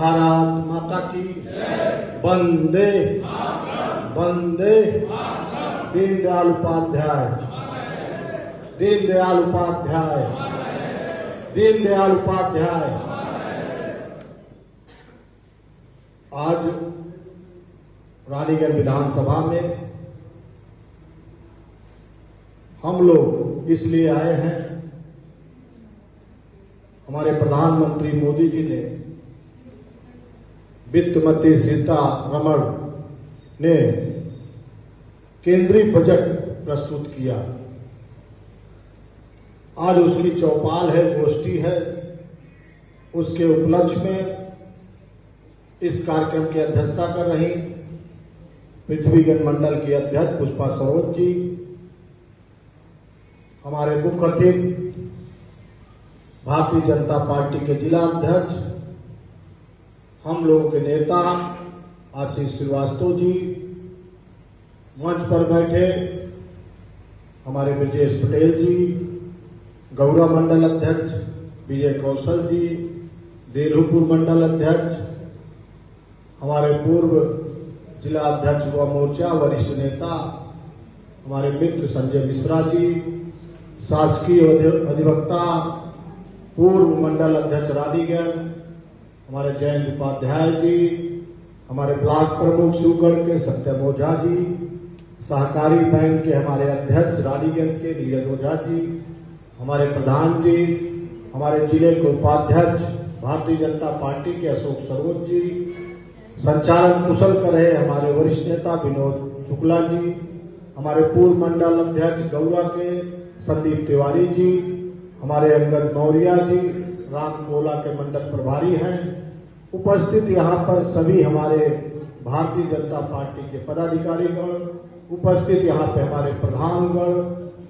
भारत माता की वंदे वंदे। दीनदयाल उपाध्याय, दीनदयाल उपाध्याय, दीनदयाल उपाध्याय। आज रानीगंज विधानसभा में हम लोग इसलिए आए हैं, हमारे प्रधानमंत्री मोदी जी ने वित्त मंत्री सीतारमण ने केंद्रीय बजट प्रस्तुत किया। आज उसकी चौपाल है, गोष्ठी है। उसके उपलक्ष्य में इस कार्यक्रम की अध्यक्षता कर रही पृथ्वीगंज मंडल की अध्यक्ष पुष्पा सरोज जी, हमारे मुख्य अतिथि भारतीय जनता पार्टी के जिला अध्यक्ष, हम लोगों के नेता आशीष श्रीवास्तव जी, मंच पर बैठे हमारे ब्रजेश पटेल जी, गौरव मंडल अध्यक्ष विजय कौशल जी, देलहुपुर मंडल अध्यक्ष, हमारे पूर्व जिला अध्यक्ष युवा मोर्चा वरिष्ठ नेता हमारे मित्र संजय मिश्रा जी, शासकीय अधिवक्ता पूर्व मंडल अध्यक्ष रानीगंज हमारे जयंत उपाध्याय जी, हमारे ब्लॉक प्रमुख शिवगढ़ के सत्यम ओझा जी, सहकारी बैंक के हमारे अध्यक्ष रानीगंज के नीरज ओझा जी, हमारे प्रधान जी, हमारे जिले के उपाध्यक्ष भारतीय जनता पार्टी के अशोक सरोज जी, संचालन कुशल कर रहे हमारे वरिष्ठ नेता विनोद शुक्ला जी, हमारे पूर्व मंडल अध्यक्ष गौरा के संदीप तिवारी जी, हमारे अंगद मौर्य जी रामकोला के मंडल प्रभारी हैं। उपस्थित यहाँ पर सभी हमारे भारतीय जनता पार्टी के पदाधिकारीगण, उपस्थित यहाँ पे हमारे प्रधानगण,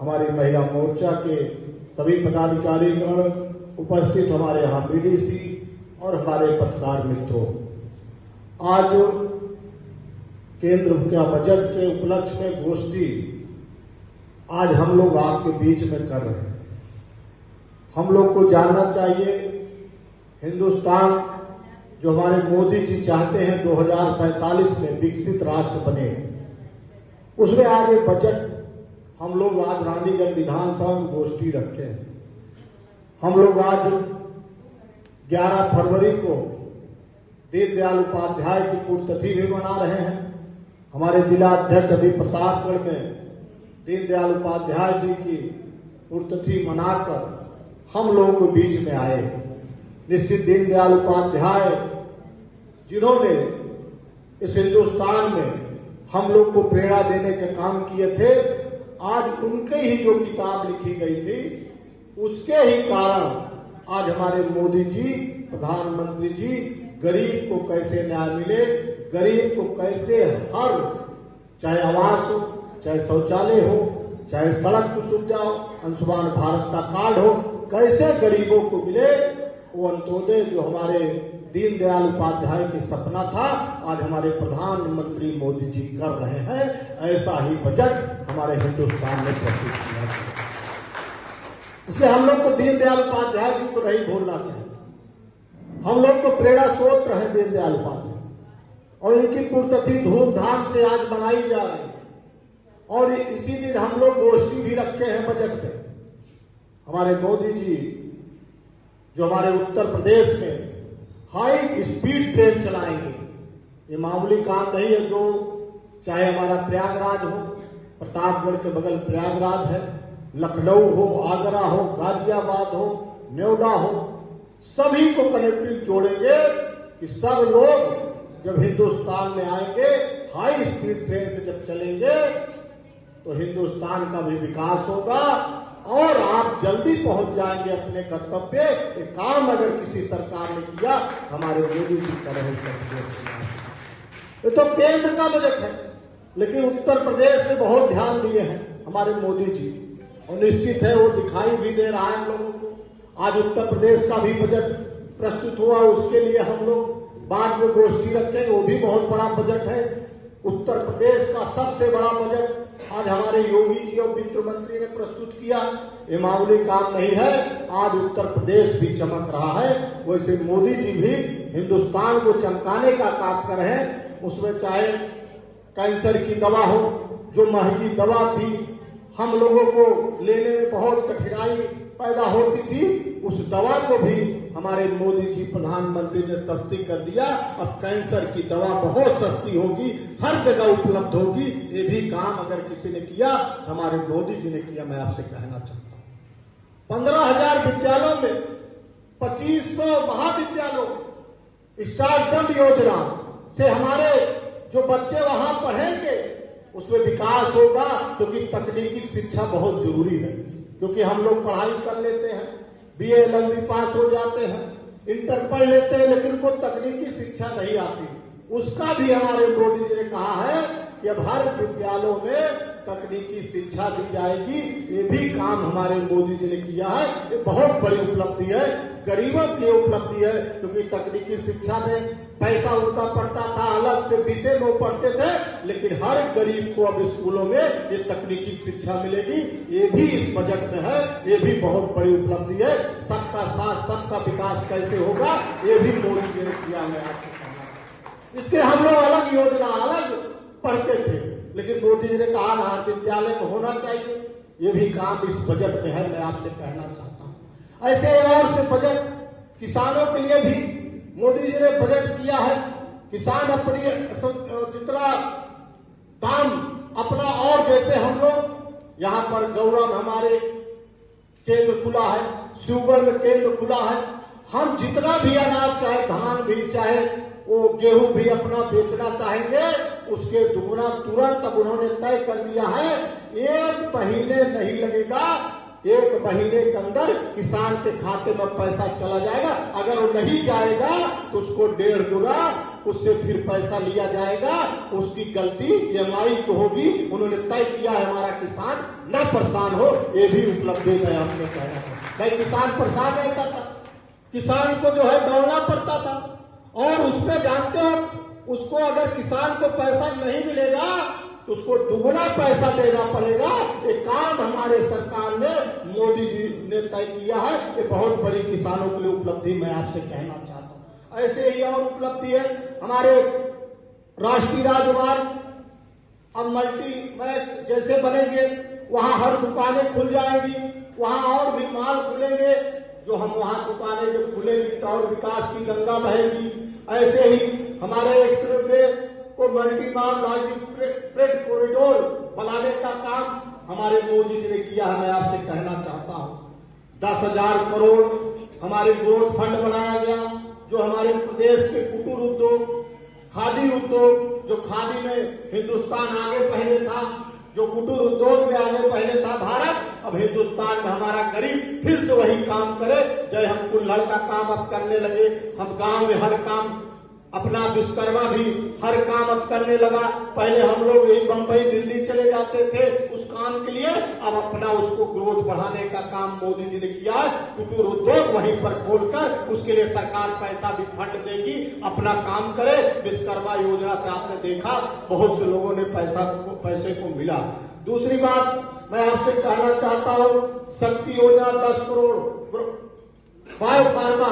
हमारी महिला मोर्चा के सभी पदाधिकारीगण, उपस्थित हमारे यहाँ बीडीसी और हमारे पत्रकार मित्रों, आज केंद्र के बजट के उपलक्ष्य में गोष्ठी आज हम लोग आपके बीच में कर रहे हैं। हम लोग को जानना चाहिए, हिंदुस्तान जो हमारे मोदी जी चाहते हैं 2047 में विकसित राष्ट्र बने, उसमें आज एक बजट हम लोग आज रानीगंज विधानसभा में गोष्ठी रखे हैं। हम लोग आज 11 फरवरी को दीनदयाल उपाध्याय की पुण्यतिथि भी मना रहे हैं। हमारे जिला अध्यक्ष अभी प्रतापगढ़ में दीनदयाल उपाध्याय जी की पुण्यतिथि मनाकर हम लोगों के बीच में आए। निश्चित दीनदयाल उपाध्याय जिन्होंने इस हिंदुस्तान में हम लोग को प्रेरणा देने के काम किए थे, आज उनके ही जो किताब लिखी गई थी उसके ही कारण आज हमारे मोदी जी प्रधानमंत्री जी गरीब को कैसे न्याय मिले, गरीब को कैसे हर चाहे आवास हो, चाहे शौचालय हो, चाहे सड़क की सुविधा हो, अंशुमान भारत का कार्ड हो, कैसे गरीबों को मिले वो अंत्योदय जो हमारे दीनदयाल उपाध्याय की सपना था, आज हमारे प्रधानमंत्री मोदी जी कर रहे हैं। ऐसा ही बजट हमारे हिंदुस्तान में प्रस्तुत किया गया। इसलिए हम लोग को दीनदयाल उपाध्याय जी को नहीं भूलना चाहिए। हम लोग को प्रेरणा स्रोत रहे दीनदयाल उपाध्याय और इनकी पुण्यतिथि धूमधाम से आज मनाई जा रही है। और इसी दिन हम लोग गोष्ठी भी रखे हैं बजट पे। हमारे मोदी जी जो हमारे उत्तर प्रदेश में हाई स्पीड ट्रेन चलाएंगे, ये मामूली काम नहीं है। जो चाहे हमारा प्रयागराज हो, प्रतापगढ़ के बगल प्रयागराज है, लखनऊ हो, आगरा हो, गाजियाबाद हो, नोएडा हो, सभी को कनेक्टिविटी जोड़ेंगे कि सब लोग जब हिंदुस्तान में आएंगे, हाई स्पीड ट्रेन से जब चलेंगे तो हिंदुस्तान का भी विकास होगा और आप जल्दी पहुंच जाएंगे अपने कर्तव्य। ये काम अगर किसी सरकार ने किया, हमारे मोदी जी कर रहे हैं। ये तो केंद्र का बजट है, लेकिन उत्तर प्रदेश में बहुत ध्यान दिए हैं हमारे मोदी जी, और निश्चित है वो दिखाई भी दे रहा है हम लोगों को। आज उत्तर प्रदेश का भी बजट प्रस्तुत हुआ, उसके लिए हम लोग बाद में गोष्ठी रखेंगे। वो भी बहुत बड़ा बजट है, उत्तर प्रदेश का सबसे बड़ा बजट आज हमारे योगी जी और वित्त मंत्री ने प्रस्तुत किया। ये मामूली काम नहीं है, आज उत्तर प्रदेश भी चमक रहा है। वैसे मोदी जी भी हिंदुस्तान को चमकाने का काम कर रहे हैं। उसमें चाहे कैंसर की दवा हो, जो महंगी दवा थी, हम लोगों को लेने में बहुत कठिनाई पैदा होती थी, उस दवा को भी हमारे मोदी जी प्रधानमंत्री ने सस्ती कर दिया। अब कैंसर की दवा बहुत सस्ती होगी, हर जगह उपलब्ध होगी। ये भी काम अगर किसी ने किया तो हमारे मोदी जी ने किया। मैं आपसे कहना चाहता हूँ 15,000 विद्यालयों में 2500 महाविद्यालयों स्टार्टअप योजना से हमारे जो बच्चे वहां पढ़ेंगे उसमें विकास होगा, क्योंकि तकनीकी शिक्षा बहुत जरूरी है। क्योंकि हम लोग पढ़ाई कर लेते हैं, बीए LLB पास हो जाते हैं, इंटर पढ़ लेते हैं, लेकिन उनको तकनीकी शिक्षा नहीं आती। उसका भी हमारे मोदी जी ने कहा है कि अब हर विद्यालयों में तकनीकी शिक्षा दी जाएगी। ये भी काम हमारे मोदी जी ने किया है। ये बहुत बड़ी उपलब्धि है, गरीबों की उपलब्धि है। क्योंकि तकनीकी शिक्षा में पैसा उनका पड़ता था, अलग से विषय में पढ़ते थे, लेकिन हर गरीब को अब स्कूलों में ये तकनीकी शिक्षा मिलेगी। ये भी इस बजट में है, ये भी बहुत बड़ी उपलब्धि है। सबका साथ सबका विकास कैसे होगा, ये भी मोदी जी ने किया है। आपको कहना, इसके हम लोग अलग योजना अलग पढ़ते थे, लेकिन मोदी जी ने कहा महाविद्यालय में होना चाहिए। ये भी काम इस बजट में है। मैं आपसे कहना चाहता हूँ ऐसे और से बजट किसानों के लिए भी मोदी जी ने बजट किया है। किसान अपनी जितना दाम अपना, और जैसे हम लोग यहाँ पर गौरव हमारे केंद्र खुला है, शुगर में केंद्र खुला है, हम जितना भी अनाज चाहे धान भी चाहे वो गेहूं भी अपना बेचना चाहेंगे, उसके दुगुना तुरंत अब उन्होंने तय कर दिया है। 1 महीने नहीं लगेगा, 1 महीने के अंदर किसान के खाते में पैसा चला जाएगा। अगर वो नहीं जाएगा तो उसको 1.5 गुना उससे फिर पैसा लिया जाएगा। उसकी गलती EMI को होगी। उन्होंने तय किया है हमारा किसान न परेशान हो। ये भी उपलब्धि है। हमने कहना था भाई किसान परेशान रहता था, किसान को जो है दौड़ना पड़ता था, और उसमें जानते हो उसको अगर किसान को पैसा नहीं मिलेगा तो उसको दुगुना पैसा देना पड़ेगा। ये काम हमारे सरकार ने मोदी जी ने तय किया है। ये बहुत बड़ी किसानों के लिए उपलब्धि मैं आपसे कहना चाहता हूँ। ऐसे ही और उपलब्धि है हमारे राष्ट्रीय राजमार्ग अब मल्टीप्लेक्स जैसे बनेंगे, वहां हर दुकानें खुल जाएंगी, वहां और भी माल खुलेंगे। जो हम वहां दुकानें जब खुलेंगी तो और विकास की गंगा बहेगी। ऐसे ही हमारे एक्सप्रेस वे को मल्टी माल फ्रेट कॉरिडोर बनाने का काम हमारे मोदी जी ने किया है। मैं आपसे कहना चाहता हूँ 10,000 करोड़ हमारे ग्रोथ फंड बनाया गया, जो हमारे प्रदेश के कुटीर उद्योग, खादी उद्योग, जो खादी में हिंदुस्तान आगे पहले था, जो कुटीर उद्योग में आगे पहले था भारत, अब हिंदुस्तान में हमारा गरीब फिर से वही काम करे। जय हम कुल्हड़ का काम अब करने लगे, हम गांव में हर काम अपना विश्वकर्मा भी हर काम अब करने लगा। पहले हम लोग यही बंबई दिल्ली चले जाते थे उस काम के लिए, अब अपना उसको ग्रोथ बढ़ाने का काम मोदी जी ने किया। कुटीर उद्योग वहीं पर खोलकर उसके लिए सरकार पैसा भी फंड देगी, अपना काम करे। विश्वकर्मा योजना से आपने देखा बहुत से लोगों ने पैसे को मिला। दूसरी बात मैं आपसे कहना चाहता हूँ, शक्ति योजना 10 करोड़ बायो फार्मा,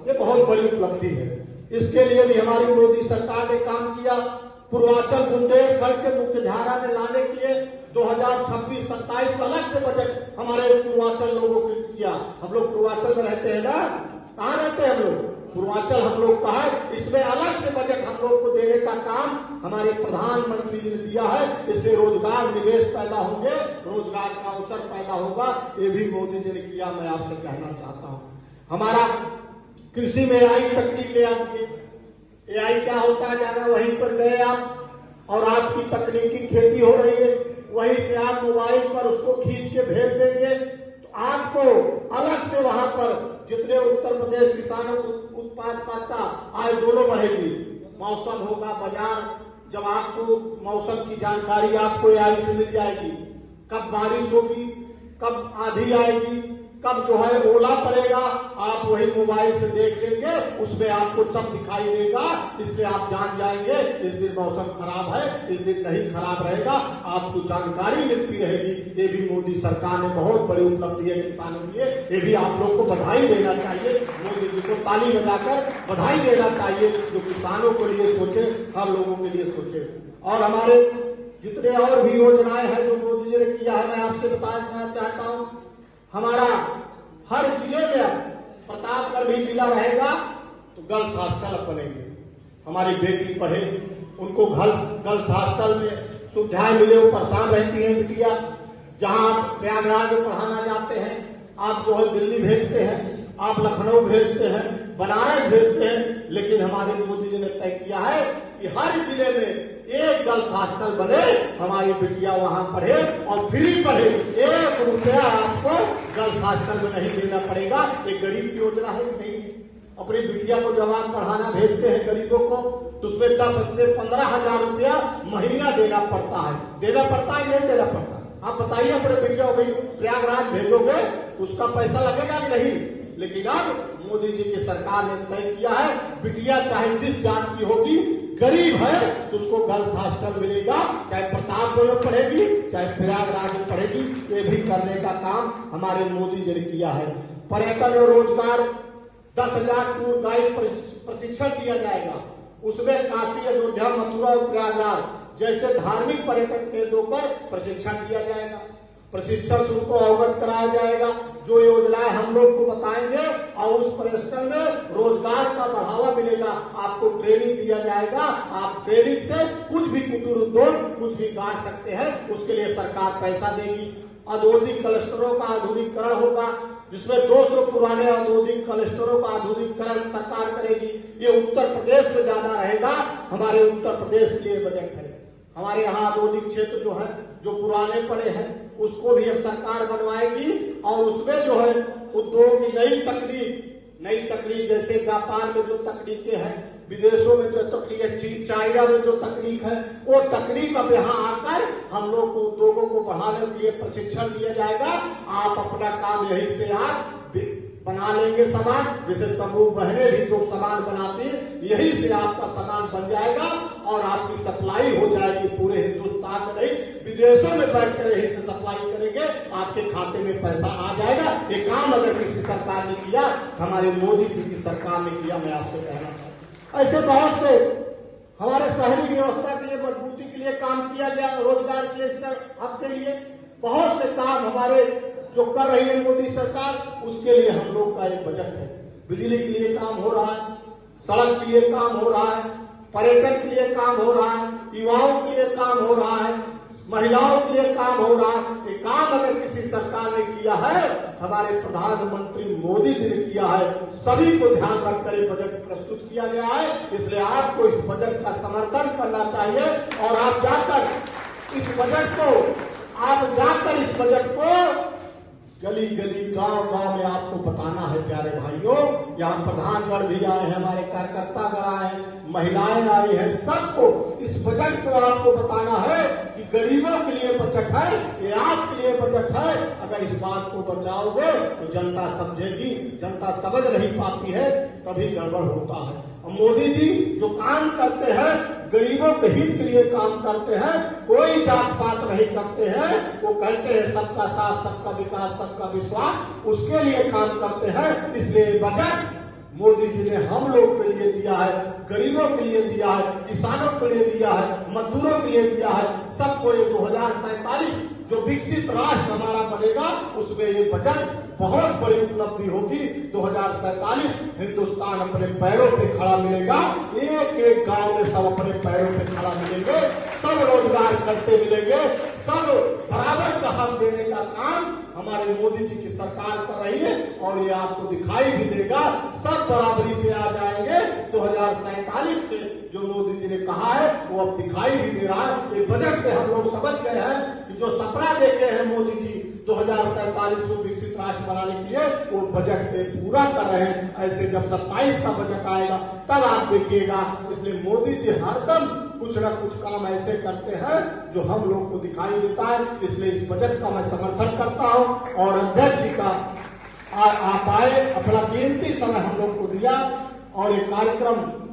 ये बहुत बड़ी उपलब्धि है। इसके लिए भी हमारी मोदी सरकार ने काम किया। पूर्वांचल बुंदेलखंड के मुख्य धारा में लाने के लिए 2026-27 का अलग से बजट हमारे पूर्वांचल लोगों को किया। हम लोग पूर्वांचल में रहते हैं ना, कहाँ रहते हैं हम लोग? पूर्वांचल हम लोग का है। इसमें अलग से बजट हम लोग को देने का काम हमारे प्रधानमंत्री जी ने दिया है। इससे रोजगार निवेश पैदा होंगे, रोजगार का अवसर पैदा होगा। ये भी मोदी जी ने किया। मैं आपसे कहना चाहता हूँ हमारा कृषि में AI तकनीक ले आती है। AI क्या होता है, जाना वहीं पर गए आप और आपकी तकनीकी खेती हो रही है, वहीं से आप मोबाइल पर उसको खींच के भेज देंगे तो आपको अलग से वहां पर जितने उत्तर प्रदेश किसानों को उत्पादकता आय दोनों बढ़ेगी। मौसम होगा, बाजार, जब आपको मौसम की जानकारी आपको AI से मिल जाएगी, कब बारिश होगी, कब आंधी आएगी, कब जो है ओला पड़ेगा आप वही मोबाइल से देख लेंगे, उसमें आपको सब दिखाई देगा, इसलिए आप जान जाएंगे इस दिन मौसम खराब है, इस दिन नहीं खराब रहेगा, आपको जानकारी मिलती रहेगी। ये भी मोदी सरकार ने बहुत बड़ी उपलब्धि है किसानों के लिए, ये भी आप लोग को बधाई देना चाहिए, मोदी जी को ताली बजाकर बधाई देना चाहिए जो किसानों के लिए सोचे, हर लोगों के लिए सोचे। और हमारे जितने और भी योजनाएं हैं जो मोदी जी ने किया है, मैं आपसे बताना चाहता हूं। हमारा हर जिले में प्रतापगढ़ भी जिला रहेगा तो गर्ल्स हॉस्टल बनेंगे, हमारी बेटी पढ़े, उनको गर्ल्स हॉस्टल में सुविधाएं मिले, वो परेशान रहती है बिटिया। जहां आप प्रयागराज पढ़ाना जाते हैं, आप जो है दिल्ली भेजते हैं, आप लखनऊ भेजते हैं, बनारस भेजते हैं, लेकिन हमारे मोदी जी ने तय किया है कि हर जिले में एक गर्ल्स हॉस्टल बने, हमारी बिटिया वहां पढ़े और फ्री पढ़े, 1 रुपया आपको गर्ल्स हॉस्टल में नहीं देना पड़ेगा। एक गरीब की योजना है कि नहीं? अपनी बिटिया को जब आप पढ़ाना भेजते हैं गरीबों को तो उसमें 10 से 15 हजार रुपया महीना देना पड़ता है, नहीं देना पड़ता? आप बताइए, अपने बिटिया को प्रयागराज भेजोगे उसका पैसा लगेगा कि नहीं? लेकिन अब मोदी जी की सरकार ने तय किया है, बिटिया चाहे जिस जात की होगी, गरीब है तो उसको गर्ल्स हॉस्टल मिलेगा, चाहे प्रतापगढ़ में पढ़ेगी, चाहे प्रयागराज में पढ़ेगी। ये भी करने का काम हमारे मोदी जी ने किया है। पर्यटन और रोजगार 10,000 टूर गाइड प्रशिक्षण दिया जाएगा, उसमें काशी, अयोध्या, मथुरा और प्रयागराज जैसे धार्मिक पर्यटन केंद्रों पर प्रशिक्षण दिया जाएगा। प्रशिक्षण शुल्क को अवगत कराया जाएगा, जो योजनाएं हम लोग को बताएंगे और उस पर्यटन में रोजगार का बढ़ावा मिलेगा, आपको ट्रेनिंग दिया जाएगा, आप ट्रेनिंग से कुछ भी कुटीर उद्योग कुछ भी गाड़ सकते हैं, उसके लिए सरकार पैसा देगी। औद्योगिक क्लस्टरों का आधुनिकीकरण होगा, जिसमें 200 पुराने औद्योगिक क्लस्टरों का आधुनिकीकरण सरकार करेगी। ये उत्तर प्रदेश में ज्यादा रहेगा, हमारे उत्तर प्रदेश के लिए बजट है। हमारे यहाँ औद्योगिक क्षेत्र जो है, जो पुराने पड़े हैं, उसको भी अब सरकार बनवाएगी और उसमें जो है उद्योग की नई तकनीक जैसे जापान में जो तकनीकें हैं, विदेशों में जो तकनीक है, चीन चाइना में जो तकनीक है, वो तकनीक अब यहाँ आकर हम लोग को उद्योगों को बढ़ाने के लिए प्रशिक्षण दिया जाएगा। आप अपना काम यही से आप बना लेंगे सामान, जैसे समूह बहनें भी जो सामान बनाती है, यही से आपका सामान बन जाएगा और आपकी सप्लाई हो जाएगी पूरे हिंदुस्तान में, नहीं विदेशों में बैठ कर यही से सप्लाई करेंगे, आपके खाते में पैसा आ जाएगा। ये काम अगर किसी सरकार ने किया, हमारे मोदी जी की सरकार ने किया, मैं आपसे कहना चाहता हूं। ऐसे बहुत से हमारे शहरी व्यवस्था के लिए मजबूती के लिए काम किया गया, रोजगार के हक के लिए बहुत से काम हमारे जो कर रही है मोदी सरकार, उसके लिए हम लोग का एक बजट है। बिजली के लिए काम हो रहा है, सड़क के लिए काम हो रहा है, पर्यटन के लिए काम हो रहा है, युवाओं के लिए काम हो रहा है, महिलाओं के लिए काम हो रहा है। ये काम अगर किसी सरकार ने किया है, हमारे प्रधानमंत्री मोदी जी ने किया है, सभी को ध्यान रखकर ये बजट प्रस्तुत किया गया है। इसलिए आपको इस बजट का समर्थन करना चाहिए और आप जाकर इस बजट को गली गली गांव गांव में आपको बताना है। प्यारे भाइयों, यहाँ प्रधानगढ़ भी आए हैं, हमारे कार्यकर्तागढ़ आए हैं, महिलाएं आई हैं, सबको इस बजट को आपको बताना है कि गरीबों के लिए बजट है, ये आपके लिए बजट है। अगर इस बात को बचाओगे तो जनता समझेगी, जनता समझ नहीं पाती है तभी गड़बड़ होता है। मोदी जी जो काम करते हैं गरीबों के हित के लिए काम करते हैं, कोई जात पात नहीं करते हैं। वो कहते हैं सबका साथ, सबका विकास, सबका विश्वास, उसके लिए काम करते हैं। इसलिए बजट मोदी जी ने हम लोग के लिए दिया है, गरीबों के लिए दिया है, किसानों के लिए दिया है, मजदूरों के लिए दिया है, सबको ये 2047 जो विकसित राष्ट्र हमारा बनेगा, उसमें ये बजट बहुत बड़ी उपलब्धि होगी। 2047 हिंदुस्तान अपने पैरों पे खड़ा मिलेगा, एक एक गांव में सब अपने पैरों पे खड़ा मिलेंगे, सब रोजगार करते मिलेंगे, सब बराबर का हक देने का काम हमारे मोदी जी की सरकार कर रही है और ये आपको दिखाई भी देगा। सब बराबरी पे आ जाएंगे। 2047 के जो मोदी जी ने कहा है वो अब दिखाई भी दे रहा है। ये बजट से हम लोग समझ गए हैं कि जो सपना देखे हैं मोदी जी 2047 को विकसित राष्ट्र बनाने के लिए, वो बजट पे पूरा कर रहे हैं। ऐसे जब 27 का बजट आएगा तब आप देखिएगा। इसलिए मोदी जी हरदम कुछ न कुछ काम ऐसे करते हैं जो हम लोग को दिखाई देता है। इसलिए इस बजट का मैं समर्थन करता हूं और अध्यक्ष जी का आप आए, अपना कीमती समय हम लोग को दिया और ये कार्यक्रम